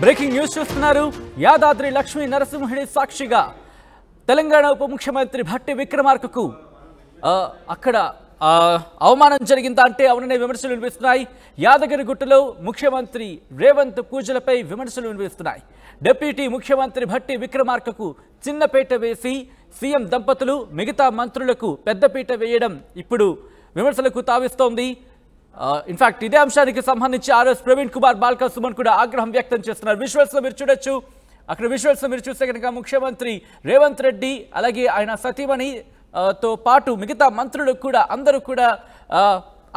Breaking news చూస్తున్నారు. యాదాద్రి లక్ష్మీ నరసింహుడి సాక్షిగా తెలంగాణ ఉప ముఖ్యమంత్రి భట్టి విక్రమార్కకు అక్కడ అవమానం జరిగిందా అంటే అవుననే విమర్శలు వినిపిస్తున్నాయి. యాదగిరిగుట్టలో ముఖ్యమంత్రి రేవంత్ పూజలపై విమర్శలు వినిపిస్తున్నాయి. డిప్యూటీ ముఖ్యమంత్రి భట్టి విక్రమార్కకు చిన్నపేట వేసి సీఎం దంపతులు మిగతా మంత్రులకు పెద్దపీట వేయడం ఇప్పుడు విమర్శలకు తావిస్తోంది. ఇన్ఫాక్ట్ ఇదే అంశానికి సంబంధించి ఆర్ఎస్ ప్రవీణ్ కుమార్ బాల్కా సుమన్ కూడా ఆగ్రహం వ్యక్తం చేస్తున్నారు. విజువల్స్ లో మీరు చూడొచ్చు. అక్కడ విజువల్స్ లో మీరు చూస్తే కనుక ముఖ్యమంత్రి రేవంత్ రెడ్డి అలాగే ఆయన సతీమణి తో పాటు మిగతా మంత్రులు కూడా అందరూ కూడా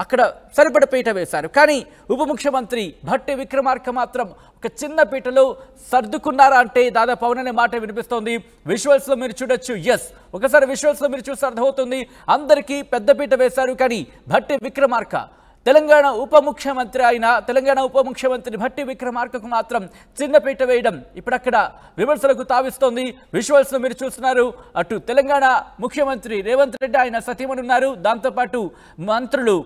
అక్కడ సరిపడ పీట వేశారు. కానీ ఉప ముఖ్యమంత్రి భట్టి విక్రమార్క మాత్రం ఒక చిన్న పీటలో సర్దుకున్నారా అంటే దాదాపు అవుననే మాట వినిపిస్తోంది. విజువల్స్ లో మీరు చూడొచ్చు. ఒకసారి విజువల్స్ లో మీరు చూస్తే అర్థమవుతుంది. అందరికీ పెద్ద పీట వేశారు. కానీ భట్టి విక్రమార్క తెలంగాణ ఉప ముఖ్యమంత్రి భట్టి విక్రమార్కకు మాత్రం చిన్నపీట వేయడం ఇప్పుడక్కడ విమర్శలకు తావిస్తోంది. విజువల్స్ లో మీరు చూస్తున్నారు. అటు తెలంగాణ ముఖ్యమంత్రి రేవంత్ రెడ్డి ఆయన సతీమణి ఉన్నారు. దాంతోపాటు మంత్రులు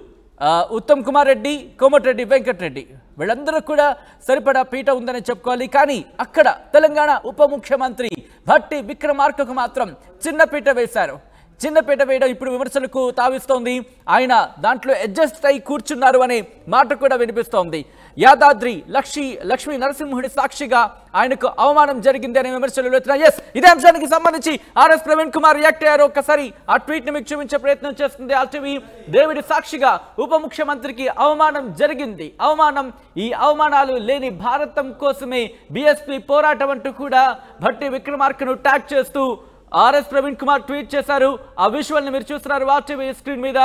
ఉత్తమ్ కుమార్ రెడ్డి, కోమటిరెడ్డి వెంకటరెడ్డి వీళ్ళందరూ కూడా సరిపడా పీట ఉందని చెప్పుకోవాలి. కానీ అక్కడ తెలంగాణ ఉప ముఖ్యమంత్రి భట్టి విక్రమార్కకు మాత్రం చిన్నపీట వేశారు. చిన్నపీట వేయడం ఇప్పుడు విమర్శలకు తావిస్తోంది. ఆయన దాంట్లో అడ్జస్ట్ అయి కూర్చున్నారు అనే మాట కూడా వినిపిస్తోంది. యాదాద్రి లక్ష్మీ నరసింహుడి సాక్షిగా ఆయనకు అవమానం జరిగింది అనే విమర్శలు వెళ్తున్నాయి. ఇదే అంశానికి సంబంధించి ఆర్ఎస్ ప్రవీణ్ కుమార్ రియాక్ట్ అయ్యారు. ఒక్కసారి ఆ ట్వీట్ ని మీకు చూపించే ప్రయత్నం చేస్తుంది ఆర్టీవీ. దేవుడి సాక్షిగా ఉప ముఖ్యమంత్రికి అవమానం జరిగింది. ఈ అవమానాలు లేని భారతం కోసమే బీఎస్పీ పోరాటం అంటూ కూడా భట్టి విక్రమార్కను ట్యాగ్ చేస్తూ ఆర్ఎస్ ప్రవీణ్ కుమార్ ట్వీట్ చేశారు. ఆ విజువల్ ని మీరు చూస్తున్నారు ఆర్టీవీ స్క్రీన్ మీద.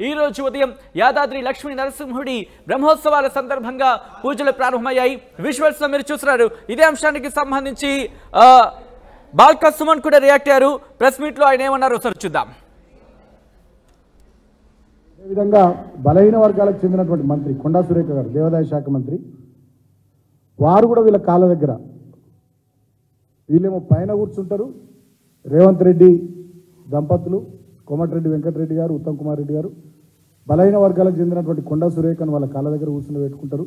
ఈ రోజు ఉదయం యాదాద్రి లక్ష్మీ నరసింహుడి బ్రహ్మోత్సవాల సందర్భంగా పూజలు ప్రారంభమయ్యాయి. విజువల్స్ లో మీరు చూస్తున్నారు. ఇదే అంశానికి సంబంధించి బాల్కా సుమన్ కూడా రియాక్ట్ అయ్యారు. ప్రెస్ మీట్ లో ఆయన ఏమన్నారు ఒకసారి చూద్దాం. ఈ విధంగా బలహీన వర్గాలకు చెందినటువంటి మంత్రి కొండా సురేఖ గారు, దేవాదాయ శాఖ మంత్రి, వారు కూడా వీళ్ళ కాళ్ళ దగ్గర, వీళ్ళేమో పైన కూర్చుంటారు. రేవంత్ రెడ్డి దంపతులు, కోమటిరెడ్డి వెంకటరెడ్డి గారు, ఉత్తమ్ కుమార్ రెడ్డి గారు బలహీన వర్గాలకు చెందినటువంటి కొండా సురేఖను వాళ్ళ కాళ్ళ దగ్గర కూర్చుండబెట్టుకుంటారు.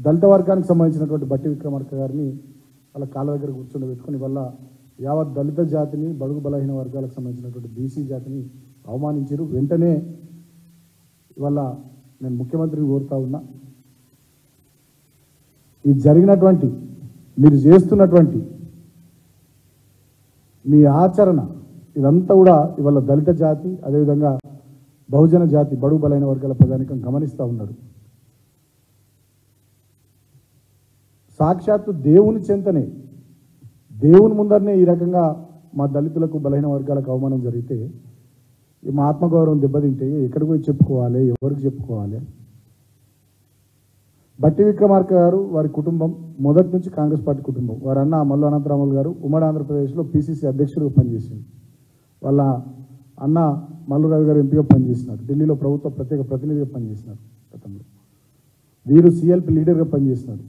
దళిత వర్గానికి సంబంధించినటువంటి భట్టి విక్రమార్క గారిని వాళ్ళ కాళ్ళ దగ్గర కూర్చుండబెట్టుకుని వల్ల యావత్ దళిత జాతిని, బడుగు బలహీన వర్గాలకు సంబంధించినటువంటి బీసీ జాతిని అవమానించారు. వెంటనే ఇవాళ నేను ముఖ్యమంత్రిని కోరుతా ఉన్నా, ఇది జరిగినటువంటి మీరు చేస్తున్నటువంటి మీ ఆచరణ ఇదంతా కూడా ఇవాళ దళిత జాతి, అదేవిధంగా బహుజన జాతి, బడుగు బలైన వర్గాల ప్రజానికం గమనిస్తూ ఉన్నారు. సాక్షాత్తు దేవుని చెంతనే, దేవుని ముందరనే ఈ రకంగా మా దళితులకు, బలహీన వర్గాలకు అవమానం జరిగితే మా ఆత్మగౌరవం దెబ్బతింటే ఎక్కడికి పోయి చెప్పుకోవాలి, ఎవరికి చెప్పుకోవాలి? భట్టి విక్రమార్క గారు, వారి కుటుంబం మొదటి నుంచి కాంగ్రెస్ పార్టీ కుటుంబం. వారి అన్న మల్లు అనంతరాములు గారు ఉమ్మడి ఆంధ్రప్రదేశ్లో పీసీసీ అధ్యక్షుడిగా పనిచేసింది. వాళ్ళ అన్న మల్లు రవి గారు ఎంపీగా పనిచేసినారు. ఢిల్లీలో ప్రభుత్వ ప్రత్యేక ప్రతినిధిగా పనిచేసినారు. గతంలో వీరు సిఎల్పి లీడర్గా పనిచేసినారు.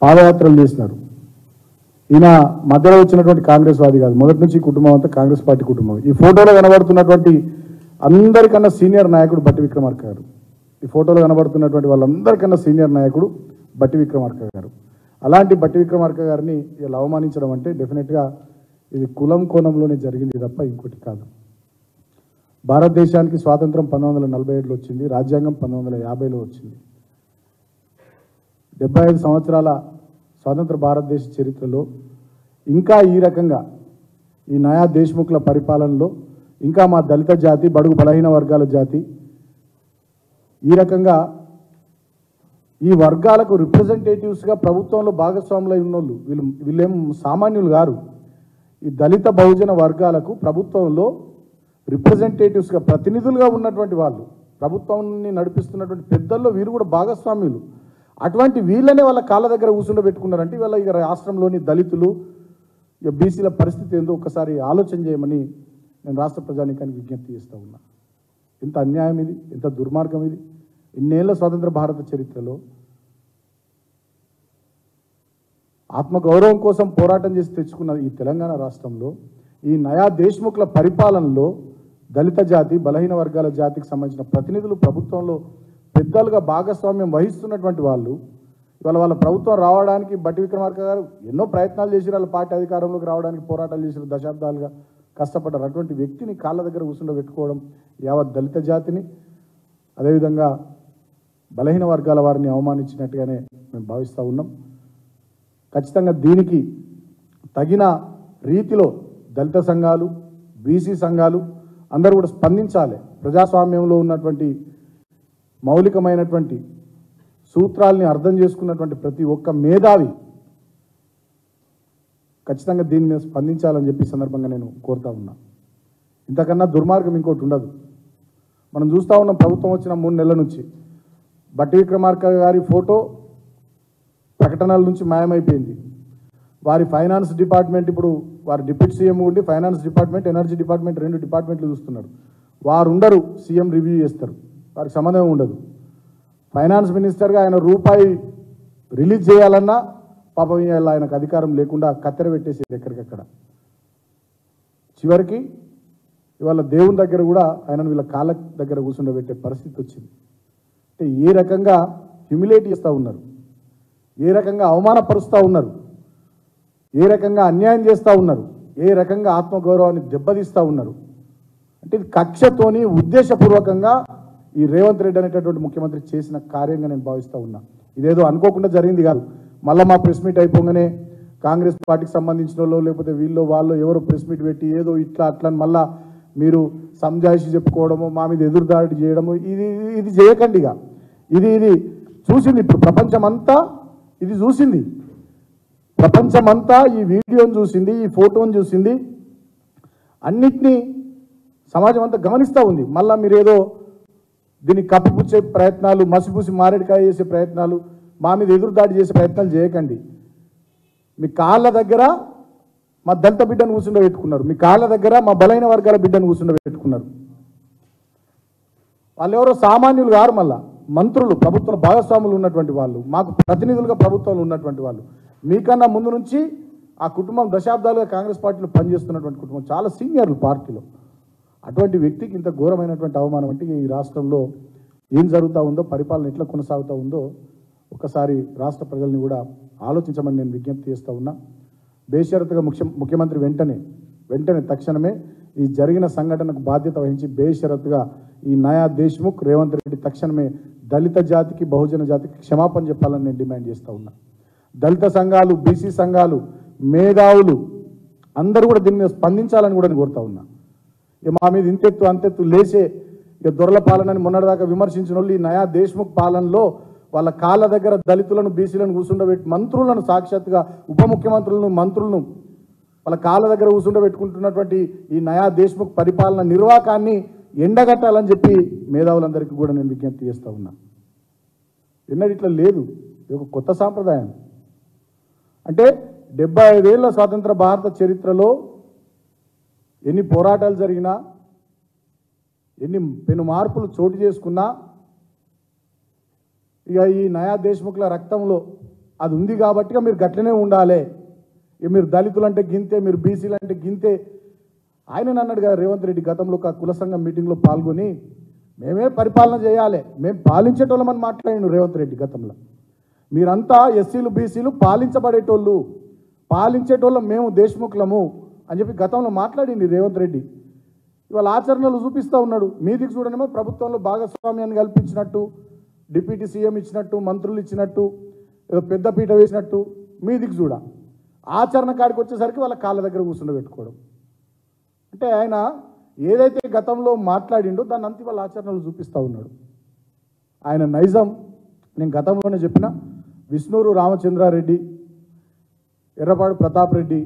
పాదయాత్రలు చేసినారు. ఈయన మధ్యలో వచ్చినటువంటి కాంగ్రెస్ వాది కాదు. మొదటి నుంచి కుటుంబం అంతా కాంగ్రెస్ పార్టీ కుటుంబం. ఈ ఫోటోలో కనబడుతున్నటువంటి అందరికన్నా సీనియర్ నాయకుడు భట్టి విక్రమార్క గారు. ఈ ఫోటోలో కనబడుతున్నటువంటి వాళ్ళందరికన్నా సీనియర్ నాయకుడు భట్టి విక్రమార్క గారు. అలాంటి భట్టి విక్రమార్క గారిని ఇలా అవమానించడం అంటే డెఫినెట్గా ఇది కులం కోణంలోనే జరిగింది తప్ప ఇంకోటి కాదు. భారతదేశానికి స్వాతంత్రం 1947లో వచ్చింది. రాజ్యాంగం 1950లో వచ్చింది. 75 సంవత్సరాల స్వాతంత్ర భారతదేశ చరిత్రలో ఇంకా ఈ రకంగా ఈ నయా దేశ్ముఖ్ల పరిపాలనలో ఇంకా మా దళిత జాతి, బడుగు బలహీన వర్గాల జాతి ఈ రకంగా ఈ వర్గాలకు రిప్రజెంటేటివ్స్గా ప్రభుత్వంలో భాగస్వాములై ఉన్నోళ్ళు వీళ్ళేం సామాన్యులు గారు. ఈ దళిత బహుజన వర్గాలకు ప్రభుత్వంలో రిప్రజెంటేటివ్స్గా, ప్రతినిధులుగా ఉన్నటువంటి వాళ్ళు, ప్రభుత్వాన్ని నడిపిస్తున్నటువంటి పెద్దల్లో వీరు కూడా భాగస్వామ్యులు. అటువంటి వీళ్ళనే వాళ్ళ కాళ్ళ దగ్గర కూర్చుండబెట్టుకున్నారంటే వీళ్ళ ఇక రాష్ట్రంలోని దళితులు, ఇక బీసీల పరిస్థితి ఏందో ఒకసారి ఆలోచన చేయమని నేను రాష్ట్ర ప్రజానీకానికి విజ్ఞప్తి చేస్తూ ఉన్నా. ఇంత అన్యాయం ఇది, ఇంత దుర్మార్గం ఇది. ఇన్నేళ్ల స్వతంత్ర భారత చరిత్రలో ఆత్మగౌరవం కోసం పోరాటం చేసి తెచ్చుకున్న ఈ తెలంగాణ రాష్ట్రంలో ఈ నయా దేశ్ముఖ్ల పరిపాలనలో దళిత జాతి, బలహీన వర్గాల జాతికి సంబంధించిన ప్రతినిధులు ప్రభుత్వంలో పెద్దలుగా భాగస్వామ్యం వహిస్తున్నటువంటి వాళ్ళు ఇవాళ వాళ్ళ ప్రభుత్వం రావడానికి బట్టి విక్రమార్క గారు ఎన్నో ప్రయత్నాలు చేశారు, వాళ్ళ పార్టీ అధికారంలోకి రావడానికి పోరాటాలు చేశారు, దశాబ్దాలుగా కష్టపడ్డారు. అటువంటి వ్యక్తిని కాళ్ళ దగ్గర కూర్చుండబెట్టుకోవడం యావత్ దళిత జాతిని, అదేవిధంగా బలహీన వర్గాల వారిని అవమానించినట్టుగానే మేము భావిస్తూ ఉన్నాం. ఖచ్చితంగా దీనికి తగిన రీతిలో దళిత సంఘాలు, బీసీ సంఘాలు అందరూ కూడా స్పందించాలి. ప్రజాస్వామ్యంలో ఉన్నటువంటి మౌలికమైనటువంటి సూత్రాల్ని అర్థం చేసుకున్నటువంటి ప్రతి ఒక్క మేధావి ఖచ్చితంగా దీని మీద స్పందించాలని చెప్పి సందర్భంగా నేను కోరుతా ఉన్నా. ఇంతకన్నా దుర్మార్గం ఇంకోటి ఉండదు. మనం చూస్తూ ఉన్నాం, ప్రభుత్వం వచ్చిన 3 నెలల నుంచి బట్టి విక్రమార్క గారి ఫోటో ప్రకటనల నుంచి మాయమైపోయింది. వారి ఫైనాన్స్ డిపార్ట్మెంట్, ఇప్పుడు వారి డిప్యూటీ సీఎం ఉండి ఫైనాన్స్ డిపార్ట్మెంట్, ఎనర్జీ డిపార్ట్మెంట్ 2 డిపార్ట్మెంట్లు చూస్తున్నారు. వారు ఉండరు, సీఎం రివ్యూ చేస్తారు, వారికి సంబంధం ఉండదు. ఫైనాన్స్ మినిస్టర్గా ఆయన రూపాయి రిలీజ్ చేయాలన్నా పాపం ఆయనకు అధికారం లేకుండా కత్తెర పెట్టేసేది ఎక్కడికక్కడ. చివరికి ఇవాళ దేవుని దగ్గర కూడా ఆయనను వీళ్ళ కాళ్ళ దగ్గర కూర్చుండబెట్టే పరిస్థితి వచ్చింది. అంటే ఏ రకంగా హ్యూమిలేట్ చేస్తూ ఉన్నారు, ఏ రకంగా అవమానపరుస్తూ ఉన్నారు, ఏ రకంగా అన్యాయం చేస్తూ ఉన్నారు, ఏ రకంగా ఆత్మగౌరవాన్ని దెబ్బతీస్తూ ఉన్నారు. అంటే ఇది కక్షతోని ఉద్దేశపూర్వకంగా ఈ రేవంత్ రెడ్డి అనేటటువంటి ముఖ్యమంత్రి చేసిన కార్యంగా నేను భావిస్తూ ఉన్నా. ఇదేదో అనుకోకుండా జరిగింది కాదు. మళ్ళీ మా ప్రెస్ మీట్ అయిపోగానే కాంగ్రెస్ పార్టీకి సంబంధించిన వాళ్ళు లేకపోతే వీళ్ళు వాళ్ళు ఎవరో ప్రెస్ మీట్ పెట్టి ఏదో ఇట్లా అట్లా మళ్ళా మీరు సంజాయిషి చెప్పుకోవడము, మా మీద ఎదురుదాడి చేయడము, ఇది చేయకండి. ఇక ఇది చూసింది, ఇప్పుడు ప్రపంచమంతా ఇది చూసింది. ప్రపంచమంతా ఈ వీడియోని చూసింది, ఈ ఫోటోని చూసింది, అన్నిటినీ సమాజం అంతా గమనిస్తూ ఉంది. మళ్ళీ మీరు ఏదో దీన్ని కప్పిపుచ్చే ప్రయత్నాలు, మసిపూసి మారేడుకాయ చేసే ప్రయత్నాలు, మా మీద ఎదురుదాడి చేసే ప్రయత్నాలు చేయకండి. మీ కాళ్ళ దగ్గర మా దళిత బిడ్డను కూర్చుండబెట్టుకున్నారు, మీ కాళ్ళ దగ్గర మా బలైన వర్గాల బిడ్డను కూర్చుండబెట్టుకున్నారు. వాళ్ళు ఎవరో సామాన్యులు గారు, మళ్ళా మంత్రులు, ప్రభుత్వ భాగస్వాములు ఉన్నటువంటి వాళ్ళు, మాకు ప్రతినిధులుగా ప్రభుత్వంలో ఉన్నటువంటి వాళ్ళు. మీకన్నా ముందు నుంచి ఆ కుటుంబం దశాబ్దాలుగా కాంగ్రెస్ పార్టీలో పనిచేస్తున్నటువంటి కుటుంబం, చాలా సీనియర్లు పార్టీలో. అటువంటి వ్యక్తికి ఇంత ఘోరమైనటువంటి అవమానం అంటే ఈ రాష్ట్రంలో ఏం జరుగుతూ ఉందో, పరిపాలన ఎట్లా కొనసాగుతూ ఉందో ఒకసారి రాష్ట్ర ప్రజల్ని కూడా ఆలోచించమని నేను విజ్ఞప్తి చేస్తూ ఉన్నా. బేషరతుగా ముఖ్యమంత్రి వెంటనే తక్షణమే ఈ జరిగిన సంఘటనకు బాధ్యత వహించి బేషరతుగా ఈ నయా దేశ్ముఖ్ రేవంత్ రెడ్డి తక్షణమే దళిత జాతికి, బహుజన జాతికి క్షమాపణ చెప్పాలని నేను డిమాండ్ చేస్తూ ఉన్నా. దళిత సంఘాలు, బీసీ సంఘాలు, మేధావులు అందరూ కూడా దీని మీద స్పందించాలని కూడా నేను కోరుతా ఉన్నా. ఇక మా మీద ఇంతెత్తు అంతెత్తు లేచే ఇక దొరల పాలనని మొన్నటిదాకా విమర్శించిన వాళ్ళు ఈ నయా దేశ్ముఖ్ పాలనలో వాళ్ళ కాళ్ళ దగ్గర దళితులను, బీసీలను కూర్చుండబెట్టి మంత్రులను, సాక్షాత్తుగా ఉప ముఖ్యమంత్రులను, మంత్రులను వాళ్ళ కాళ్ళ దగ్గర కూర్చుండబెట్టుకుంటున్నటువంటి ఈ నయా దేశ్ముఖ్ పరిపాలన నిర్వాకాన్ని ఎండగట్టాలని చెప్పి మేధావులందరికీ కూడా నేను విజ్ఞప్తి చేస్తూ ఉన్నా. ఎన్నడూ ఇట్లా లేదు, ఇది ఒక కొత్త సాంప్రదాయం. అంటే 75 ఏళ్ల స్వాతంత్ర భారత చరిత్రలో ఎన్ని పోరాటాలు జరిగినా, ఎన్ని పెను మార్పులు చోటు చేసుకున్నా, ఇక ఈ నయా దేశ్ముఖ్ల రక్తంలో అది ఉంది కాబట్టి మీరు గట్లనే ఉండాలి. ఇక మీరు దళితులు అంటే గింతే, మీరు బీసీలు అంటే గింతే. ఆయన అన్నాడు కదా రేవంత్ రెడ్డి గతంలో ఒక కుల సంఘం మీటింగ్లో పాల్గొని, మేమే పరిపాలన చేయాలి, మేము పాలించేటోళ్ళమని మాట్లాడిను రేవంత్ రెడ్డి గతంలో. మీరంతా ఎస్సీలు, బీసీలు పాలించేటోళ్ళం మేము దేశ్ముఖ్లము అని చెప్పి గతంలో మాట్లాడింది రేవంత్ రెడ్డి. ఇవాళ ఆచరణలు చూపిస్తూ ఉన్నాడు. మీదికి చూడనేమో ప్రభుత్వంలో భాగస్వామ్యాన్ని కల్పించినట్టు, డిప్యూటీ సీఎం ఇచ్చినట్టు, మంత్రులు ఇచ్చినట్టు, పెద్దపీట వేసినట్టు మీదికి చూడ. ఆచరణ కాడికి వచ్చేసరికి వాళ్ళ కాళ్ళ దగ్గర కూర్చుండబెట్టుకోవడం. అంటే ఆయన ఏదైతే గతంలో మాట్లాడిండో దాన్ని అంతా వాళ్ళ ఆచరణలు చూపిస్తూ ఉన్నాడు. ఆయన నైజం నేను గతంలోనే చెప్పిన, విష్ణూరు రామచంద్రారెడ్డి, ఎర్రపాడు ప్రతాప్ రెడ్డి,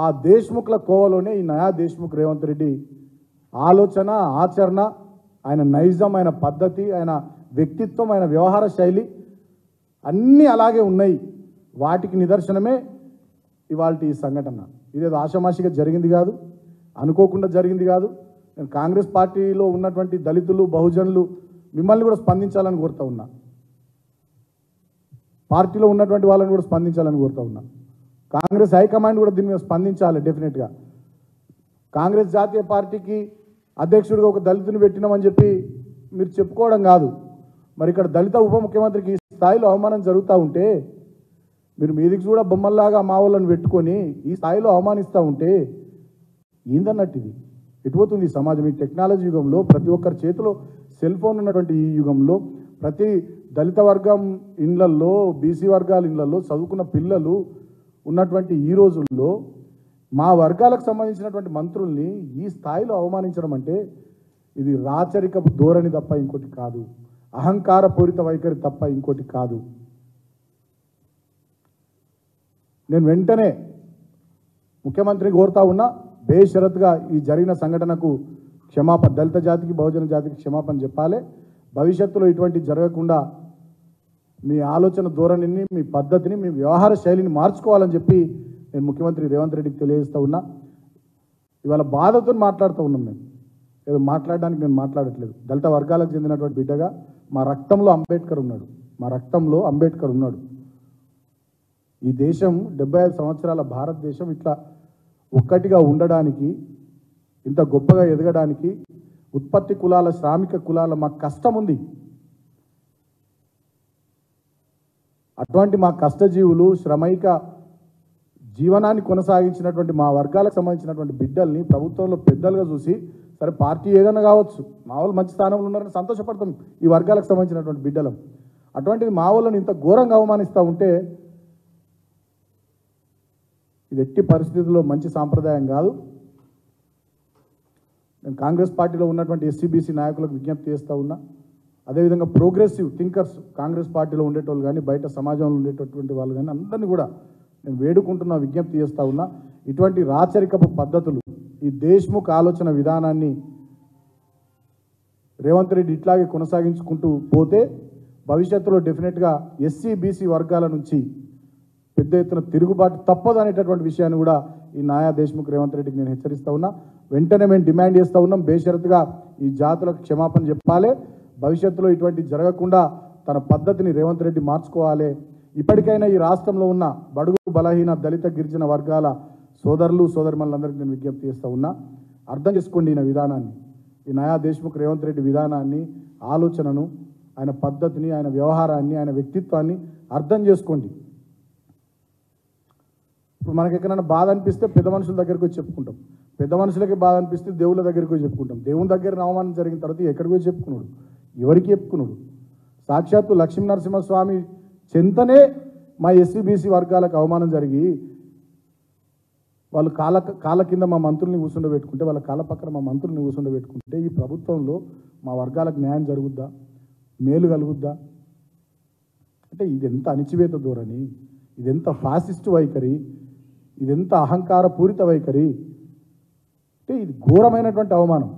ఆ దేశ్ముఖ్ల కోవలోనే ఈ నయా దేశ్ముఖ్ రేవంత్ రెడ్డి ఆలోచన, ఆచరణ, ఆయన నైజం, ఆయన పద్ధతి, ఆయన వ్యక్తిత్వం, ఆయన వ్యవహార శైలి అన్నీ అలాగే ఉన్నాయి. వాటికి నిదర్శనమే ఇవాళ ఈ సంఘటన. ఇదేదో ఆషామాషిగా జరిగింది కాదు, అనుకోకుండా జరిగింది కాదు. నేను కాంగ్రెస్ పార్టీలో ఉన్నటువంటి దళితులు, బహుజనులు మిమ్మల్ని కూడా స్పందించాలని కోరుతా ఉన్నా. పార్టీలో ఉన్నటువంటి వాళ్ళని కూడా స్పందించాలని కోరుతా ఉన్నా. కాంగ్రెస్ హైకమాండ్ కూడా దీని మీద స్పందించాలి డెఫినెట్గా. కాంగ్రెస్ జాతీయ పార్టీకి అధ్యక్షుడిగా ఒక దళితుని పెట్టినామని చెప్పి మీరు చెప్పుకోవడం కాదు, మరి ఇక్కడ దళిత ఉప ముఖ్యమంత్రికి స్థాయిలో అవమానం జరుగుతూ ఉంటే మీరు మీదికి కూడా బొమ్మల్లాగా మా వాళ్ళని పెట్టుకొని ఈ స్థాయిలో అవమానిస్తూ ఉంటే ఏందన్నట్టు ఇది ఎటుపోతుంది ఈ సమాజం? ఈ టెక్నాలజీ యుగంలో ప్రతి ఒక్కరి చేతిలో సెల్ ఫోన్ ఉన్నటువంటి ఈ యుగంలో ప్రతి దళిత వర్గం ఇళ్లల్లో బీసీ వర్గాల ఇళ్లలో చదువుకున్న పిల్లలు ఉన్నటువంటి ఈ రోజుల్లో మా వర్గాలకు సంబంధించినటువంటి మంత్రుల్ని ఈ స్థాయిలో అవమానించడం అంటే ఇది రాచరికపు ధోరణి తప్ప ఇంకోటి కాదు, అహంకారపూరిత వైఖరి తప్ప ఇంకోటి కాదు. నేను వెంటనే ముఖ్యమంత్రిని కోరుతా ఉన్నా, బేషరతుగా ఈ జరిగిన సంఘటనకు క్షమాపణ, దళిత జాతికి బహుజన జాతికి క్షమాపణ చెప్పాలి. భవిష్యత్తులో ఇటువంటి జరగకుండా మీ ఆలోచన ధోరణిని, మీ పద్ధతిని, మీ వ్యవహార శైలిని మార్చుకోవాలని చెప్పి నేను ముఖ్యమంత్రి రేవంత్ రెడ్డికి తెలియజేస్తూ ఉన్నా. ఇవాళ బాధతో మాట్లాడుతూ ఉన్నాం. మేము ఏదో మాట్లాడడానికి నేను మాట్లాడట్లేదు. దళిత వర్గాలకు చెందినటువంటి బిడ్డగా మా రక్తంలో అంబేద్కర్ ఉన్నాడు, మా రక్తంలో అంబేద్కర్ ఉన్నాడు. ఈ దేశం 75 సంవత్సరాల భారతదేశం ఇట్లా ఒక్కటిగా ఉండడానికి, ఇంత గొప్పగా ఎదగడానికి ఉత్పత్తి కులాల, శ్రామిక కులాల మా కష్టం ఉంది. అటువంటి మా కష్టజీవులు, శ్రమైక జీవనాన్ని కొనసాగించినటువంటి మా వర్గాలకు సంబంధించినటువంటి బిడ్డల్ని ప్రభుత్వంలో పెద్దలుగా చూసి, సరే పార్టీ ఏదైనా కావచ్చు, మా వాళ్ళు మంచి స్థానంలో ఉన్నారని సంతోషపడతాం ఈ వర్గాలకు సంబంధించినటువంటి బిడ్డలం. అటువంటిది మా వాళ్ళని ఇంత ఘోరంగా అవమానిస్తూ ఉంటే ఇది ఎట్టి పరిస్థితుల్లో మంచి సాంప్రదాయం కాదు. నేను కాంగ్రెస్ పార్టీలో ఉన్నటువంటి ఎస్సీ-బీసీ నాయకులకు విజ్ఞప్తి చేస్తూ ఉన్నా. అదేవిధంగా ప్రోగ్రెసివ్ థింకర్స్ కాంగ్రెస్ పార్టీలో ఉండేటోళ్ళు కానీ, బయట సమాజంలో ఉండేటటువంటి వాళ్ళు కానీ అందరినీ కూడా నేను వేడుకుంటున్నా, విజ్ఞప్తి చేస్తూ ఉన్నా. ఇటువంటి రాచరికపు పద్ధతులు, ఈ దేశ్ముఖ్ ఆలోచన విధానాన్ని రేవంత్ రెడ్డి ఇట్లాగే కొనసాగించుకుంటూ పోతే భవిష్యత్తులో డెఫినెట్గా ఎస్సీ-బీసీ వర్గాల నుంచి పెద్ద ఎత్తున తిరుగుబాటు తప్పదు అనేటటువంటి విషయాన్ని కూడా ఈ నాయా దేశ్ముఖ్ రేవంత్ రెడ్డికి నేను హెచ్చరిస్తూ ఉన్నా. వెంటనే మేము డిమాండ్ చేస్తూ ఉన్నాం, బేషరతుగా ఈ జాతులకు క్షమాపణ చెప్పాలి. భవిష్యత్తులో ఇటువంటి జరగకుండా తన పద్ధతిని రేవంత్ రెడ్డి మార్చుకోవాలి. ఇప్పటికైనా ఈ రాష్ట్రంలో ఉన్న బడుగు బలహీన దళిత గిరిజన వర్గాల సోదరులు సోదరిమణులందరికీ నేను విజ్ఞప్తి చేస్తూ ఉన్నా, అర్థం చేసుకోండి ఈయన విధానాన్ని, ఈ నయా దేశ్ముఖ్ రేవంత్ రెడ్డి విధానాన్ని, ఆలోచనను, ఆయన పద్ధతిని, ఆయన వ్యవహారాన్ని, ఆయన వ్యక్తిత్వాన్ని అర్థం చేసుకోండి. ఇప్పుడు మనకి ఎక్కడైనా బాధ అనిపిస్తే పెద్ద మనుషుల దగ్గరికి వచ్చి చెప్పుకుంటాం, పెద్ద మనుషులకి బాధ అనిపిస్తే దేవుళ్ళ దగ్గరికి వచ్చి చెప్పుకుంటాం. దేవుని దగ్గర అవమానం జరిగిన తర్వాత ఎక్కడికి వచ్చి చెప్పుకున్నాడు, ఎవరికి చెప్పుకున్నాడు? సాక్షాత్తు లక్ష్మీనరసింహస్వామి చెంతనే మా ఎస్సీ-బీసీ వర్గాలకు అవమానం జరిగి వాళ్ళు కాళ్ళ కింద మా మంత్రుల్ని కూర్చుండబెట్టుకుంటే, వాళ్ళ కాళ్ళ పక్కన మా మంత్రుల్ని కూర్చుండబెట్టుకుంటే ఈ ప్రభుత్వంలో మా వర్గాలకు న్యాయం జరుగుద్దా, మేలు కలుగుద్దా? అంటే ఇదెంత అణిచివేత ధోరణి, ఇదెంత ఫాసిస్ట్ వైఖరి, ఇదెంత అహంకార పూరిత వైఖరి, అంటే ఇది ఘోరమైనటువంటి అవమానం.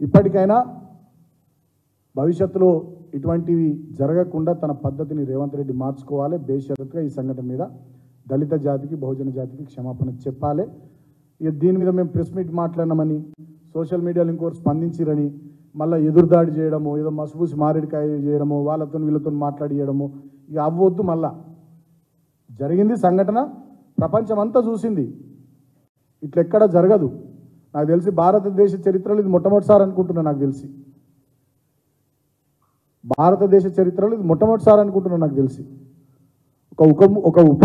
ఇప్పటికైనా భవిష్యత్తులో ఇటువంటివి జరగకుండా తన పద్ధతిని రేవంత్ రెడ్డి మార్చుకోవాలి. బేషరతుగా ఈ సంఘటన మీద దళిత జాతికి బహుజన జాతికి క్షమాపణ చెప్పాలి. ఇక దీని మీద మేము ప్రెస్ మీట్ మాట్లాడినామని సోషల్ మీడియాలో ఇంకోటి స్పందించిరని మళ్ళీ ఎదురుదాడి చేయడము, ఏదో మసుబూసి మారేడికాయ చేయడము, వాళ్ళతో వీళ్ళతో మాట్లాడియడము, ఇక అవ్వద్దు. మళ్ళా జరిగింది సంఘటన, ప్రపంచం అంతా చూసింది, ఇట్లెక్కడ జరగదు. నాకు తెలిసి భారతదేశ చరిత్రలో ఇది మొట్టమొదటిసారి అనుకుంటున్నా, నాకు తెలిసి భారతదేశ చరిత్రలో ఇది మొట్టమొదటిసారి అనుకుంటున్నా నాకు తెలిసి. ఒక ఉప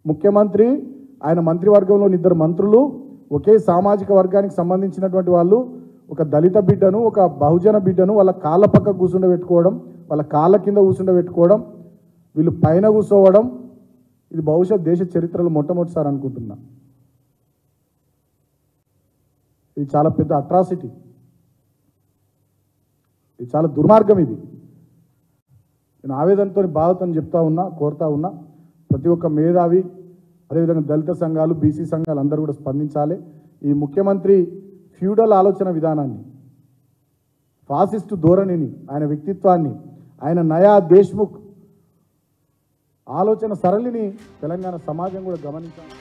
ముఖ్యమంత్రి, ఆయన మంత్రివర్గంలోని 2 మంత్రులు, ఒకే సామాజిక వర్గానికి సంబంధించినటువంటి వాళ్ళు, ఒక దళిత బిడ్డను, ఒక బహుజన బిడ్డను వాళ్ళ కాళ్ళ పక్క కూర్చుండబెట్టుకోవడం, వాళ్ళ కాళ్ళ కింద కూర్చుండబెట్టుకోవడం, వీళ్ళు పైన కూర్చోవడం, ఇది బహుశా దేశ చరిత్రలో మొట్టమొదటిసారి అనుకుంటున్నా. ఇది చాలా పెద్ద అట్రాసిటీ, ఇది చాలా దుర్మార్గం. ఇది నేను ఆవేదనతో బాధతో చెప్తా ఉన్నా, కోరుతా ఉన్నా, ప్రతి ఒక్క మేధావి, అదేవిధంగా దళిత సంఘాలు, బీసీ సంఘాలు అందరూ కూడా స్పందించాలి. ఈ ముఖ్యమంత్రి ఫ్యూడల్ ఆలోచన విధానాన్ని, ఫాసిస్టు ధోరణిని, ఆయన వ్యక్తిత్వాన్ని, ఆయన నయా దేశ్ముఖ్ ఆలోచన సరళిని తెలంగాణ సమాజం కూడా గమనించాలి.